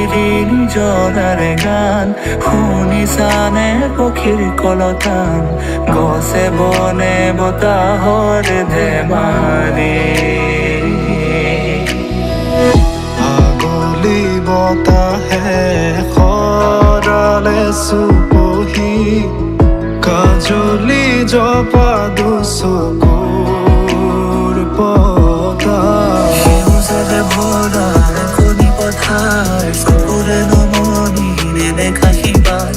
শিরিন জরার গান শুনিছানে পক্ষীৰ কলতান গছে বনে বতাহৰ ধেমালি আগলি বতাহে খৰালে চুপহি কাজলি জপা দুচকুৰ পতা সেউজেৰে ভৰা এখনি পথাৰ চকুৰে নমনি নেদেখা সিপাৰ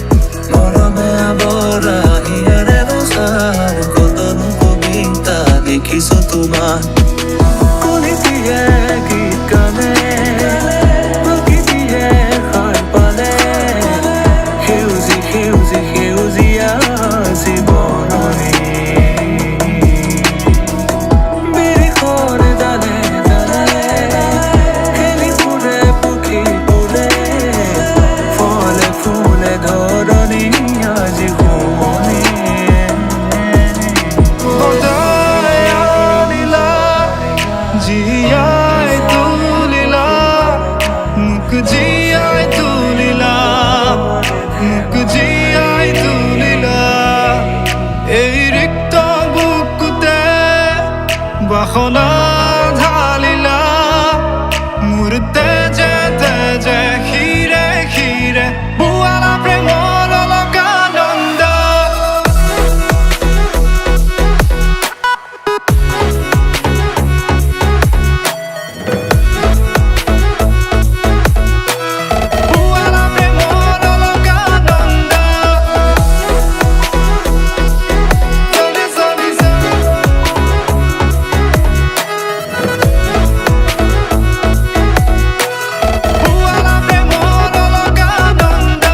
মৰমে আৱৰা হিয়াৰে বছাৰ কতনো কবিতা দেখিছো তোমাৰ কলিতিয়ে গীত গানে প্ৰকৃতিয়ে সাৰ পালে সেউজী সেউজী সেউজীয়া জীৱননী বিৰিখৰ ডালে ডালে খেলি ফুৰে পক্ষী ফুলে ফলে ফুলে ধৰণী আজি শুৱনি বজাই আনিলা জীয়াই তুলিলা মোক জীয়াই তুলিলা মোক জীয়াই তুলিলা এই ৰিক্ত বুকুতে বাসনা ঢালিলা মোৰ তেজে তেজে শিৰে শিৰে বোৱালা প্ৰেমৰ অলকানন্দ বোৱালা প্ৰেমৰ অলকানন্দ চলি চলিছে বোৱালা প্ৰেমৰ অলকানন্দ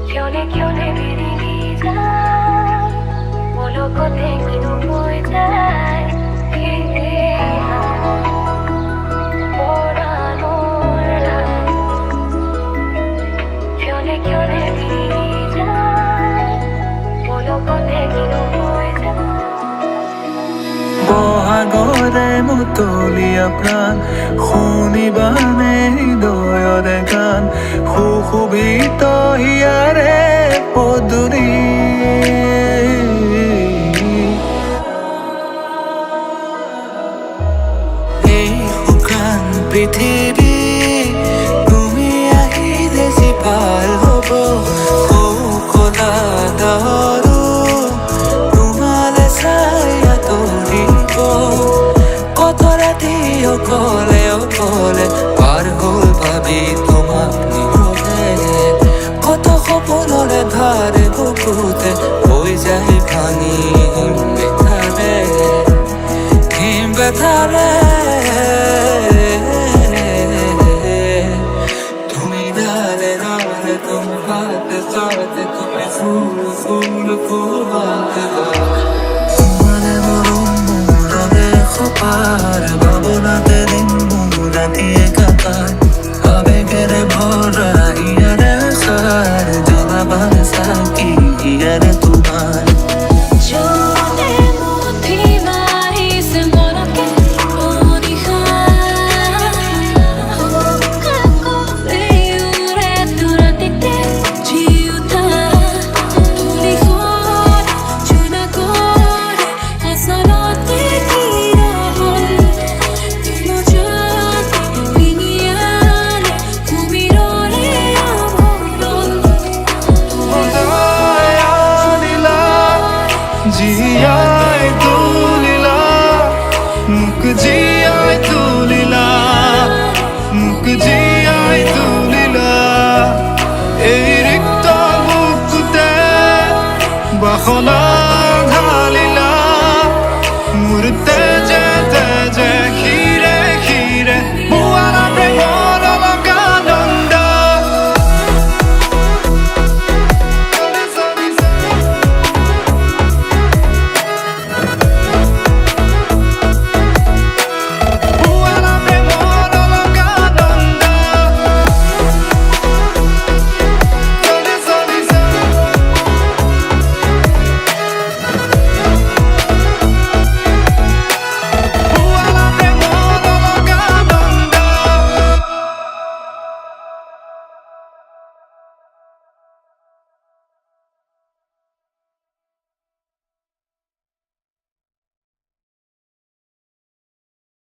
ক্ষণে ক্ষণে বেরিয়ে যায় বলো কোথায় কিনো বই যায় ক্ষণে ক্ষণে বেরিয়ে যায় বলো কোথায় কিনো বই যায় বহাগৰে মুতলীয়া প্ৰাণ শুনিবানে হৃদয়ৰে গান সুশোভিত হিয়াৰে পদূলি এই শুকান পৃথিৱী তুমি আহিলে যি ভাল হ'ব কলা দৰো তোমালে চাই আঁতৰিব কত ৰাতি অকলে অকলে পাৰ হ'ল ভাবি তোমাক নিবলে কত সপোনৰে ধাৰে বুকুতে হৈ যায় ভাঙি হিম বেথাৰে তুমি ডালে ডালে তুমি হাতে চাতে তুমি ফুল ফুল ফুলতে মানে মরমে খোপার ভাবনাতে দিন রাতিয়ে কাটার আবেগের ভরা